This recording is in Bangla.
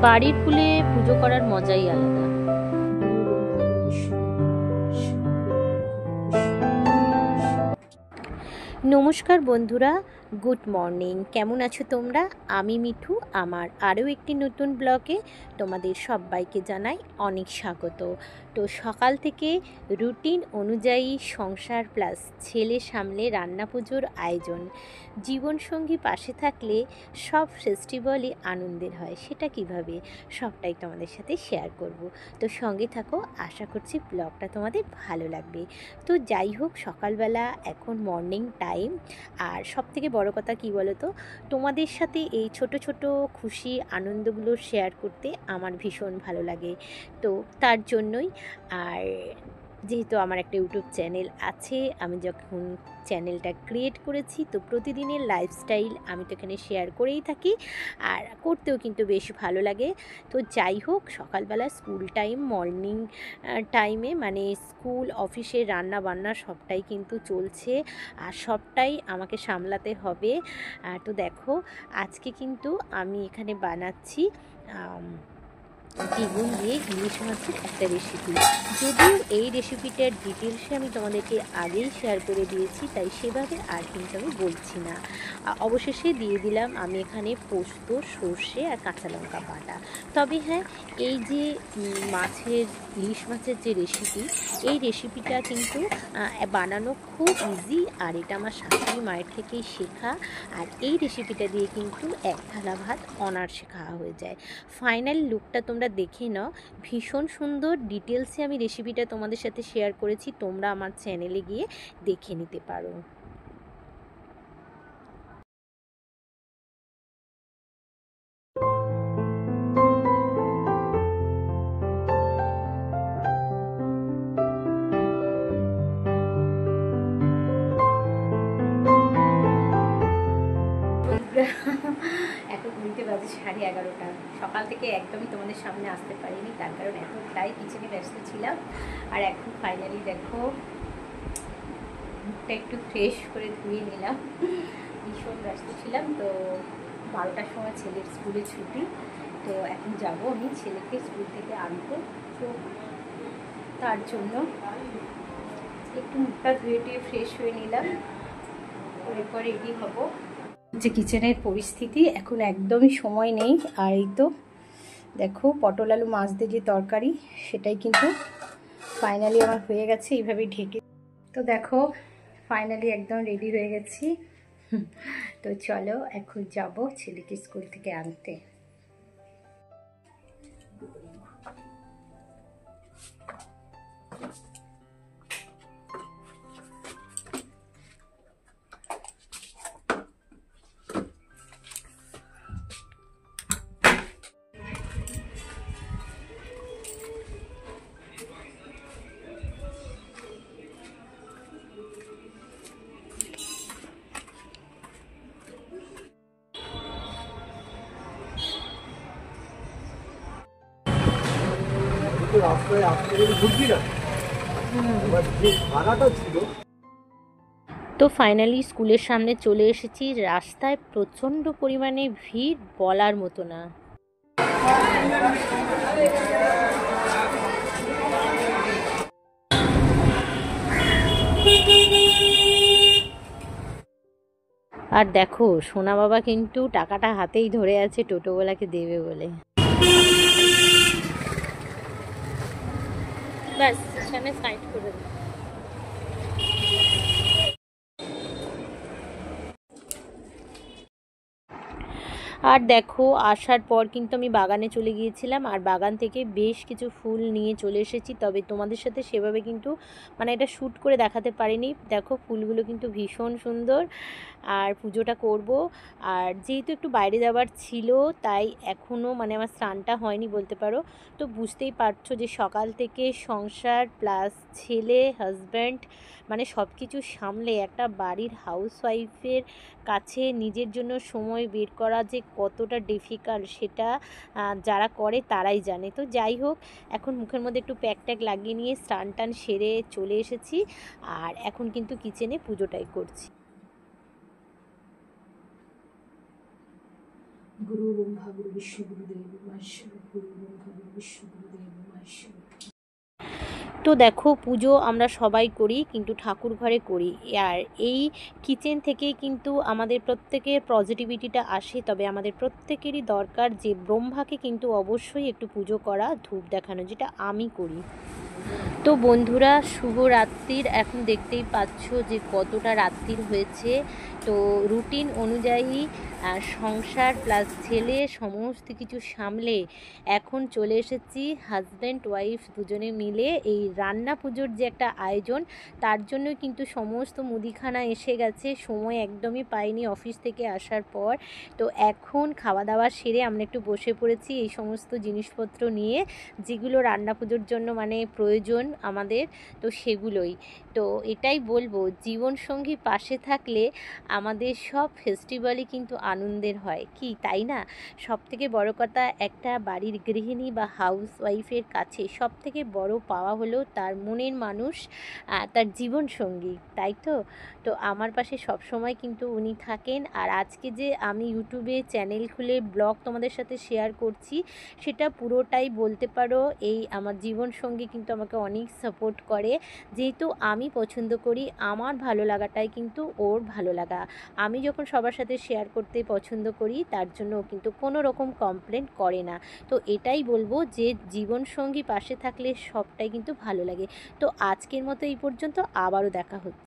বাড়ির ফুলে পুজো করার মজাই আলাদা। নমস্কার বন্ধুরা, গুড মর্নিং। কেমন আছো তোমরা? আমি মিঠু। আমার আরও একটি নতুন ব্লগে তোমাদের সবাইকে জানাই অনেক স্বাগত। তো সকাল থেকে রুটিন অনুযায়ী সংসার প্লাস ছেলে সামলে রান্না পুজোর আয়োজন। জীবনসঙ্গী পাশে থাকলে সব ফেস্টিভ্যালই আনন্দের হয়। সেটা কিভাবে, সবটাই তোমাদের সাথে শেয়ার করব। তো সঙ্গে থাকো, আশা করছি ব্লগটা তোমাদের ভালো লাগবে। তো যাই হোক, সকালবেলা এখন মর্নিং টাইম। আর সবথেকে বড় কথা কী বলো তো, তোমাদের সাথে এই ছোট ছোট খুশি আনন্দগুলো শেয়ার করতে আমার ভীষণ ভালো লাগে। তো তার জন্যই, আর যেহেতু আমার একটা ইউটিউব চ্যানেল আছে, আমি যখন চ্যানেলটা ক্রিয়েট করেছি তো প্রতিদিনের লাইফস্টাইল আমি তো এখানে শেয়ার করেই থাকি, আর করতেও কিন্তু বেশ ভালো লাগে। তো যাই হোক, সকালবেলা স্কুল টাইম, মর্নিং টাইমে মানে স্কুল অফিসের রান্না বান্না সবটাই কিন্তু চলছে, আর সবটাই আমাকে সামলাতে হবে। তো দেখো, আজকে কিন্তু আমি এখানে বানাচ্ছি বেগুন দিয়ে ইলিশ মাছের একটা রেসিপি। যদিও এই রেসিপিটার ডিটেলসে আমি তোমাদেরকে আগেই শেয়ার করে দিয়েছি, তাই সেভাবে আর কিন্তু আমি বলছি না। অবশেষে দিয়ে দিলাম আমি এখানে পোস্ত, সর্ষে আর কাঁচা লঙ্কা বাটা। তবে হ্যাঁ, এই যে ইলিশ মাছের যে রেসিপি, এই রেসিপিটা কিন্তু বানানো খুব ইজি, আর এটা আমার শাশুড়ি মায়ের থেকেই শেখা। আর এই রেসিপিটা দিয়ে কিন্তু এক থালা ভাত অনায়াসে খাওয়া হয়ে যায়। ফাইনাল লুকটা তোমরা দেখে নাও, ভীষণ সুন্দর। ডিটেলসে আমি রেসিপিটা তোমাদের সাথে শেয়ার করেছি, তোমরা আমার চ্যানেলে গিয়ে দেখে নিতে পারো। এখন ঘুরতে বাজে 11:30। সকাল থেকে একদমই তোমাদের সামনে আসতে পারিনি, তার কারণ এতটাই কিচেনে ব্যস্ত ছিলাম। আর এখন ফাইনালি দেখো, মুখটা একটু ফ্রেশ করে ধুয়ে নিলাম, ভীষণ ব্যস্ত ছিলাম। তো 12টার সময় ছেলের স্কুলে ছুটি, তো এখন যাব আমি ছেলেকে স্কুল থেকে আনতে। তো তার জন্য একটু মুখটা ধুয়ে টুয়ে ফ্রেশ হয়ে নিলাম, এরপর রেডি হব। যে কিচেনের পরিস্থিতি এখন একদমই সময় নেই। আর এই তো দেখো, পটল আলু মাছ দিয়ে যে তরকারি, সেটাই কিন্তু ফাইনালি আমার হয়ে গেছে, এইভাবে ঢেকে। তো দেখো, ফাইনালি একদম রেডি হয়ে গেছি। তো চলো এখন যাব ছেলেকে স্কুল থেকে আনতে। তো ফাইনালি স্কুলের সামনে চলে এসেছি। রাস্তায় প্রচণ্ড পরিমাণে ভিড়, বলার মতো না। আর দেখো, সোনা বাবা কিন্তু টাকাটা হাতেই ধরে আছে টোটোওয়ালাকে দেবে বলে। ব্যাস, এখানে সাইড করে দিই। আর দেখো, আসার পর কিন্তু আমি বাগানে চলে গিয়েছিলাম, আর বাগান থেকে বেশ কিছু ফুল নিয়ে চলে এসেছি। তবে তোমাদের সাথে সেভাবে কিন্তু মানে এটা শ্যুট করে দেখাতে পারিনি। দেখো, ফুলগুলো কিন্তু ভীষণ সুন্দর। আর পুজোটা করব, আর যেহেতু একটু বাইরে যাওয়ার ছিল, তাই এখনও মানে আমার স্নানটা হয়নি বলতে পারো। তো বুঝতেই পারছো যে সকাল থেকে সংসার প্লাস ছেলে, হাজব্যান্ড, মানে সব কিছু সামলে একটা বাড়ির হাউসওয়াইফের কাছে নিজের জন্য সময় বের করা যে কতটা ডিফিকাল্ট, সেটা যারা করে তারাই জানে। তো যাই হোক, এখন মুখের মধ্যে একটু প্যাক ট্যাক লাগিয়ে নিয়ে স্নান টান সেরে চলে এসেছি, আর এখন কিন্তু কিচেনে পুজোটাই করছি। গুরু ব্রহ্মা গুরু বিষ্ণু গুরুদেব তো দেখো, পুজো আমরা সবাই করি, কিন্তু ঠাকুর ঘরে করি। আর এই কিচেন থেকেই কিন্তু আমাদের প্রত্যেকের পজিটিভিটিটা আসে। তবে আমাদের প্রত্যেকেরই দরকার যে ব্রহ্মাকে কিন্তু অবশ্যই একটু পুজো করা, ধূপ দেখানো, যেটা আমি করি। তো বন্ধুরা, শুভ রাত্রির। এখন দেখতেই পাচ্ছ যে কতটা রাত্রির হয়েছে। তো রুটিন অনুযায়ী সংসার প্লাস ছেলে সমস্ত কিছু সামলে এখন চলে এসেছি হাজব্যান্ড ওয়াইফ দুজনে মিলে এই রান্না পুজোর যে একটা আয়োজন, তার জন্য কিন্তু সমস্ত মুদিখানা এসে গেছে। সময় একদমই পাইনি অফিস থেকে আসার পর। তো এখন খাওয়া দাওয়া সেরে আমরা একটু বসে পড়েছি এই সমস্ত জিনিসপত্র নিয়ে, যেগুলো রান্না পুজোর জন্য মানে প্রয়োজন আমাদের, তো সেগুলোই। তো এটাই বলবো, জীবনসঙ্গী পাশে থাকলে আমাদের সব ফেস্টিভ্যালই কিন্তু আনন্দের হয়, কি তাই না? সবথেকে বড় কথা, একটা বাড়ির গৃহিণী বা হাউস ওয়াইফের কাছে সবথেকে বড় পাওয়া হলো তার মনের মানুষ, তার জীবনসঙ্গী, তাই তো? তো আমার পাশে সবসময় কিন্তু উনি থাকেন। আর আজকে যে আমি ইউটিউবে চ্যানেল খুলে ব্লগ তোমাদের সাথে শেয়ার করছি, সেটা পুরোটাই বলতে পারো এই আমার জীবনসঙ্গী কিন্তু আমাকে অনেক সাপোর্ট করে। যেহেতু আমি পছন্দ করি, আমার ভালো লাগাটাই কিন্তু ওর ভালো লাগা। আমি যখন সবার সাথে শেয়ার করতে পছন্দ করি, তার জন্য ও কিন্তু কোনো রকম কমপ্লেন করে না। তো এটাই বলবো যে জীবনসঙ্গী পাশে থাকলে সবটাই কিন্তু ভালো লাগে। তো আজকের মতো এই পর্যন্ত, আবারও দেখা হচ্ছে।